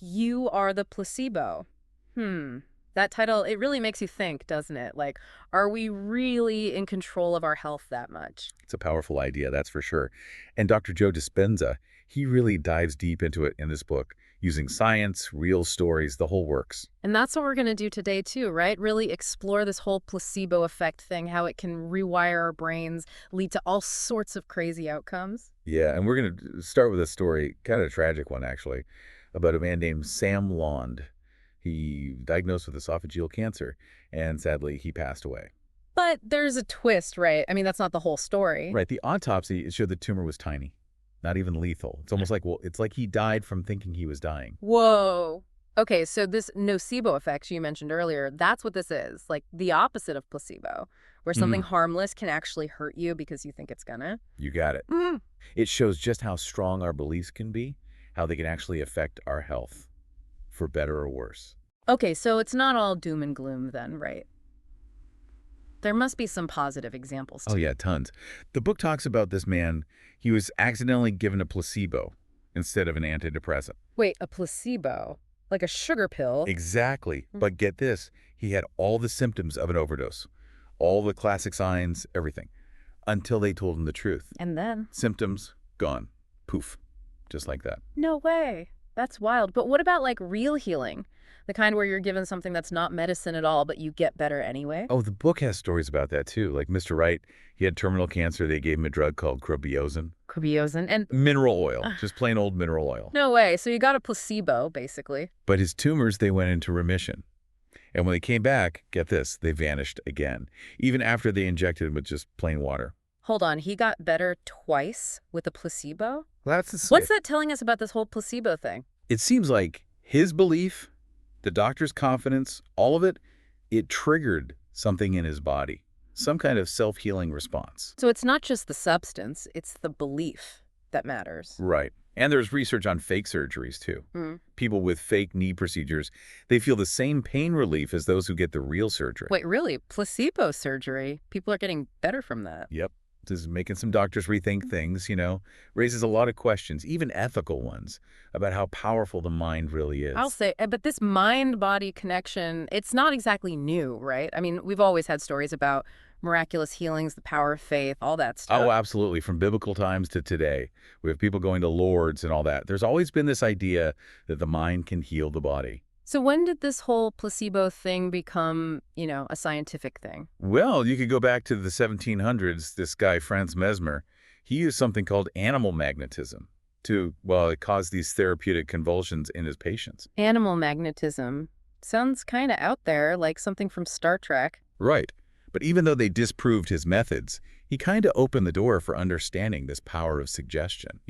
You Are the Placebo. That title, it really makes you think, doesn't it? Like, are we really in control of our health that much? It's a powerful idea, that's for sure. And Dr. Joe Dispenza, he really dives deep into it in this book, using science, real stories, the whole works. And that's what we're going to do today, too, right? Really explore this whole placebo effect thing, how it can rewire our brains, lead to all sorts of crazy outcomes. Yeah, and we're going to start with a story, kind of a tragic one, actually, about a man named Sam Lond. He diagnosed with esophageal cancer, and sadly, he passed away. But there's a twist, right? I mean, that's not the whole story. Right, the autopsy it showed the tumor was tiny, not even lethal. It's almost like, well, it's like he died from thinking he was dying. Whoa. Okay, so this nocebo effect you mentioned earlier, that's what this is. Like the opposite of placebo, where something Hmm. harmless can actually hurt you because you think it's gonna. You got it. Mm. It shows just how strong our beliefs can be, how they can actually affect our health, for better or worse. Okay, so it's not all doom and gloom then, right? There must be some positive examples Oh, too. yeah, tons. The book talks about this man. He was accidentally given a placebo instead of an antidepressant. Wait, a placebo? Like a sugar pill? Exactly. Mm. But get this, he had all the symptoms of an overdose, all the classic signs, everything, until they told him the truth. And then? Symptoms gone. Poof. Just like that. No way. That's wild. But what about like real healing? The kind where you're given something that's not medicine at all, but you get better anyway? Oh, the book has stories about that too. Like Mr. Wright, he had terminal cancer. They gave him a drug called crobiozin. Cribiozin. And Mineral oil, just plain old mineral oil. no way. So you got a placebo, basically. But his tumors, they went into remission. And when they came back, get this, they vanished again, even after they injected him with just plain water. Hold on, he got better twice with a placebo? Well, that's What's that telling us about this whole placebo thing? it seems like his belief, the doctor's confidence, all of it, it triggered something in his body, some kind of self-healing response. So it's not just the substance, it's the belief that matters. Right. And there's research on fake surgeries, too. Hmm. People with fake knee procedures, they feel the same pain relief as those who get the real surgery. Wait, really? Placebo surgery? People are getting better from that. Yep. This is making some doctors rethink things, raises a lot of questions, even ethical ones, about how powerful the mind really is. I'll say, but this mind-body connection, it's not exactly new, right? I mean, we've always had stories about miraculous healings, the power of faith, all that stuff. Oh, absolutely. From biblical times to today, we have people going to Lourdes and all that. There's always been this idea that the mind can heal the body. So when did this whole placebo thing become, a scientific thing? Well, you could go back to the 1700s. This guy, Franz Mesmer, he used something called animal magnetism to, well, it caused these therapeutic convulsions in his patients. Animal magnetism. Sounds kind of out there, like something from Star Trek. Right. But even though they disproved his methods, he kind of opened the door for understanding this power of suggestion,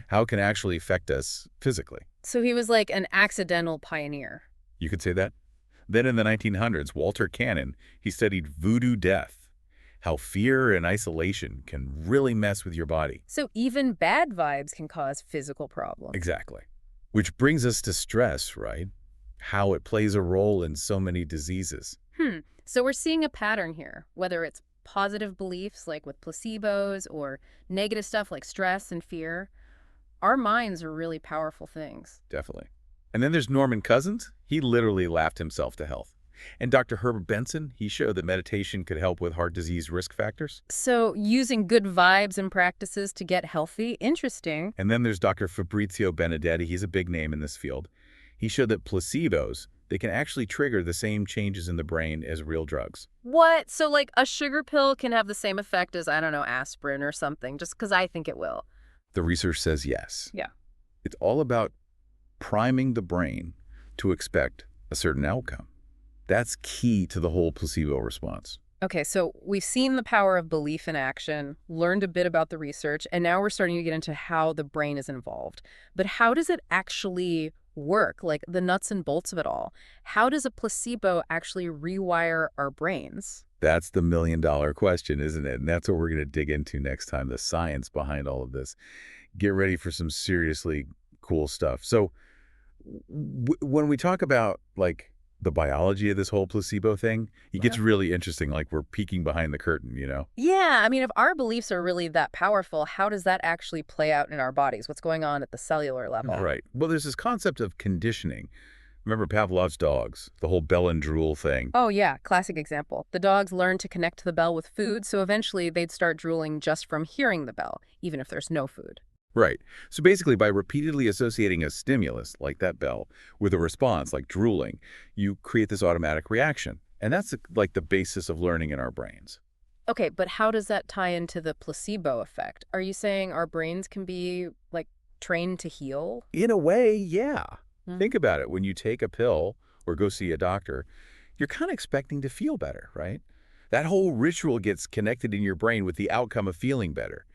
how it can actually affect us physically. So he was like an accidental pioneer. You could say that. Then in the 1900s, Walter Cannon, he studied voodoo death, how fear and isolation can really mess with your body. So even bad vibes can cause physical problems. Exactly. Which brings us to stress, right? How it plays a role in so many diseases. So we're seeing a pattern here, whether it's positive beliefs like with placebos or negative stuff like stress and fear. Our minds are really powerful things. Definitely. And then there's Norman Cousins. He literally laughed himself to health. And Dr. Herbert Benson, he showed that meditation could help with heart disease risk factors. So using good vibes and practices to get healthy, interesting. And then there's Dr. Fabrizio Benedetti. He's a big name in this field. He showed that placebos, they can actually trigger the same changes in the brain as real drugs. What? So like a sugar pill can have the same effect as, I don't know, aspirin or something, just because I think it will. The research says yes. Yeah. It's all about priming the brain to expect a certain outcome. That's key to the whole placebo response. Okay, so we've seen the power of belief in action, learned a bit about the research, and now we're starting to get into how the brain is involved. But how does it actually work, like the nuts and bolts of it all? How does a placebo actually rewire our brains? That's the million-dollar question, isn't it? And that's what we're going to dig into next time, the science behind all of this. Get ready for some seriously cool stuff. So when we talk about, like, The biology of this whole placebo thing, it Yeah. gets really interesting, like we're peeking behind the curtain. Yeah, I mean, if our beliefs are really that powerful, how does that actually play out in our bodies? What's going on at the cellular level? Right. Well, there's this concept of conditioning. Remember Pavlov's dogs, the whole bell and drool thing? Oh, yeah, classic example. The dogs learn to connect to the bell with food, so eventually they'd start drooling just from hearing the bell, even if there's no food. Right. So basically, by repeatedly associating a stimulus, like that bell, with a response, like drooling, you create this automatic reaction. And that's like the basis of learning in our brains. Okay, but how does that tie into the placebo effect? Are you saying our brains can be, like, trained to heal? In a way, yeah. Hmm. Think about it. When you take a pill or go see a doctor, you're kind of expecting to feel better, right? That whole ritual gets connected in your brain with the outcome of feeling better,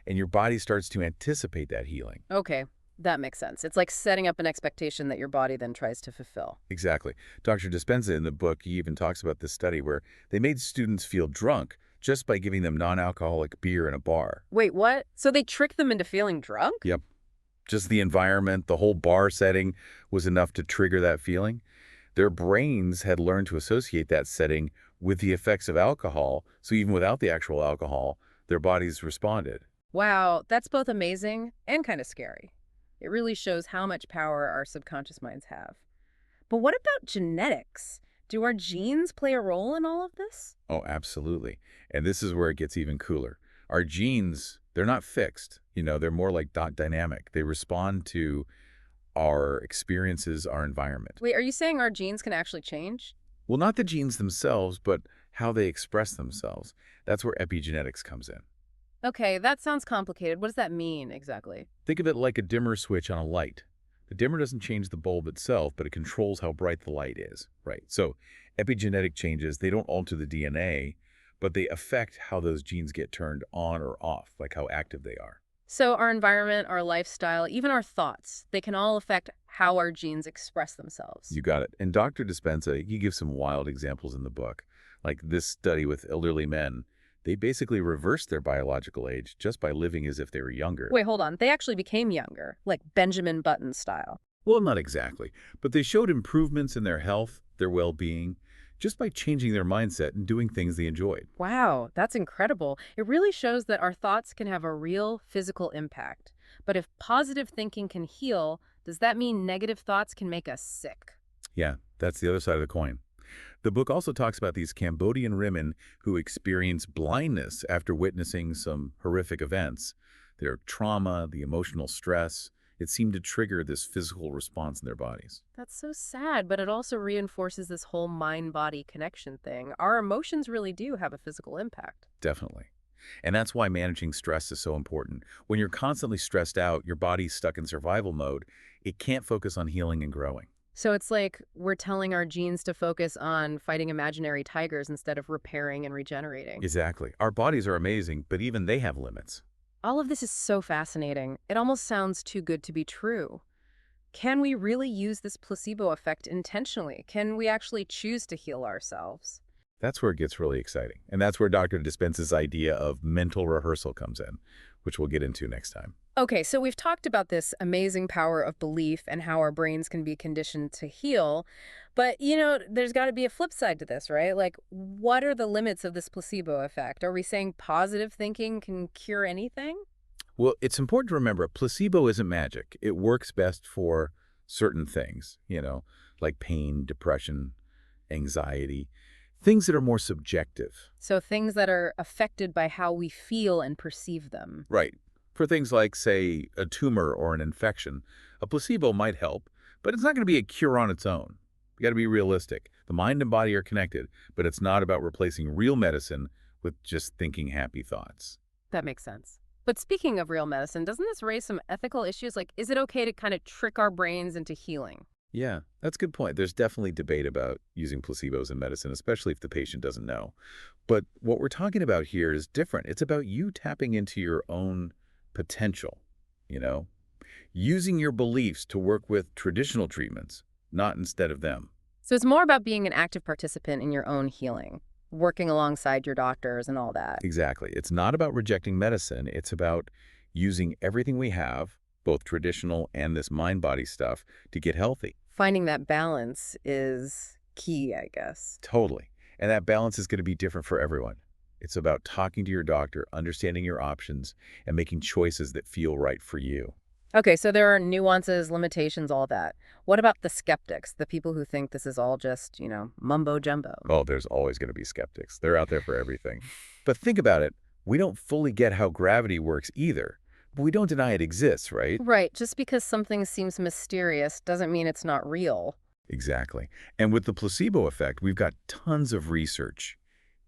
and your body starts to anticipate that healing. Okay, that makes sense. It's like setting up an expectation that your body then tries to fulfill. Exactly. Dr. Dispenza in the book, he even talks about this study where they made students feel drunk just by giving them non-alcoholic beer in a bar. Wait, what? So they tricked them into feeling drunk? Yep. Just the environment, the whole bar setting was enough to trigger that feeling. Their brains had learned to associate that setting with the effects of alcohol, so even without the actual alcohol, their bodies responded. Wow, that's both amazing and kind of scary. It really shows how much power our subconscious minds have. But what about genetics? Do our genes play a role in all of this? Oh, absolutely. And this is where it gets even cooler. Our genes, they're not fixed. They're more like dynamic. They respond to our experiences, our environment. Wait, are you saying our genes can actually change? Well, not the genes themselves, but how they express themselves. That's where epigenetics comes in. Okay, that sounds complicated. What does that mean exactly? Think of it like a dimmer switch on a light. The dimmer doesn't change the bulb itself, but it controls how bright the light is, right? So epigenetic changes, they don't alter the DNA, but they affect how those genes get turned on or off, like how active they are. So our environment, our lifestyle, even our thoughts, they can all affect how our genes express themselves. You got it. And Dr. Dispenza, he gives some wild examples in the book. Like this study with elderly men, they basically reversed their biological age just by living as if they were younger. Wait, hold on. They actually became younger, like Benjamin Button style. Well, not exactly, but they showed improvements in their health, their well-being, just by changing their mindset and doing things they enjoyed. Wow, that's incredible. It really shows that our thoughts can have a real physical impact. But if positive thinking can heal, does that mean negative thoughts can make us sick? Yeah, that's the other side of the coin. The book also talks about these Cambodian women who experience blindness after witnessing some horrific events. Their trauma, the emotional stress, it seemed to trigger this physical response in their bodies. That's so sad, but it also reinforces this whole mind-body connection thing. Our emotions really do have a physical impact. Definitely. And that's why managing stress is so important. When you're constantly stressed out, your body's stuck in survival mode, it can't focus on healing and growing. So it's like we're telling our genes to focus on fighting imaginary tigers instead of repairing and regenerating. Exactly. Our bodies are amazing, but even they have limits. All of this is so fascinating. It almost sounds too good to be true. Can we really use this placebo effect intentionally? Can we actually choose to heal ourselves? That's where it gets really exciting. And that's where Dr. Dispenza's idea of mental rehearsal comes in, which we'll get into next time. Okay, so we've talked about this amazing power of belief and how our brains can be conditioned to heal. But, there's got to be a flip side to this, right? Like, what are the limits of this placebo effect? Are we saying positive thinking can cure anything? Well, it's important to remember placebo isn't magic. It works best for certain things, like pain, depression, anxiety, things that are more subjective. So things that are affected by how we feel and perceive them. Right. For things like, say, a tumor or an infection, a placebo might help, but it's not going to be a cure on its own. You got to be realistic. The mind and body are connected, but it's not about replacing real medicine with just thinking happy thoughts. That makes sense. But speaking of real medicine, doesn't this raise some ethical issues? Like, is it okay to kind of trick our brains into healing? Yeah, that's a good point. There's definitely debate about using placebos in medicine, especially if the patient doesn't know. But what we're talking about here is different. It's about you tapping into your own potential, you know, using your beliefs to work with traditional treatments, not instead of them. So it's more about being an active participant in your own healing, working alongside your doctors and all that. Exactly. It's not about rejecting medicine. It's about using everything we have, both traditional and this mind-body stuff, to get healthy. Finding that balance is key, I guess. Totally. And that balance is going to be different for everyone. It's about talking to your doctor, understanding your options, and making choices that feel right for you. Okay, so there are nuances, limitations, all that. What about the skeptics, the people who think this is all just, mumbo jumbo? Oh, there's always going to be skeptics. They're out there for everything. But think about it. We don't fully get how gravity works either, but we don't deny it exists, right? Right, just because something seems mysterious doesn't mean it's not real. Exactly. And with the placebo effect, we've got tons of research,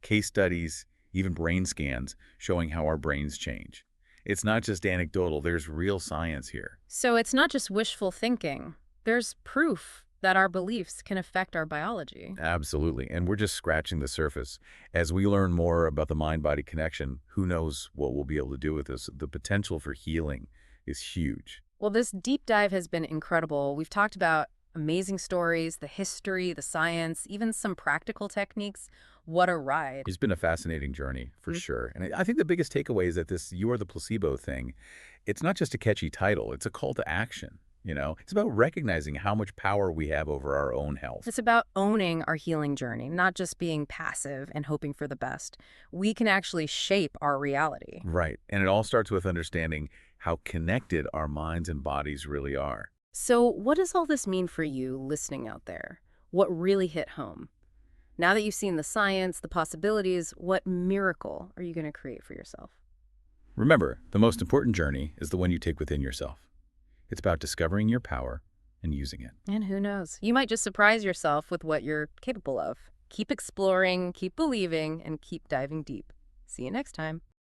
case studies, even brain scans showing how our brains change. It's not just anecdotal, there's real science here. So it's not just wishful thinking. There's proof that our beliefs can affect our biology. Absolutely. And we're just scratching the surface. As we learn more about the mind-body connection, who knows what we'll be able to do with this. The potential for healing is huge. Well, this deep dive has been incredible. We've talked about amazing stories, the history, the science, even some practical techniques. What a ride. It's been a fascinating journey, for sure. And I think the biggest takeaway is that this "You Are the Placebo" thing, it's not just a catchy title, it's a call to action. It's about recognizing how much power we have over our own health. It's about owning our healing journey, not just being passive and hoping for the best. We can actually shape our reality. Right. And it all starts with understanding how connected our minds and bodies really are. So, what does all this mean for you listening out there? What really hit home? Now that you've seen the science, the possibilities, what miracle are you going to create for yourself? Remember, the most important journey is the one you take within yourself. It's about discovering your power and using it. And who knows? You might just surprise yourself with what you're capable of. Keep exploring, keep believing, and keep diving deep. See you next time.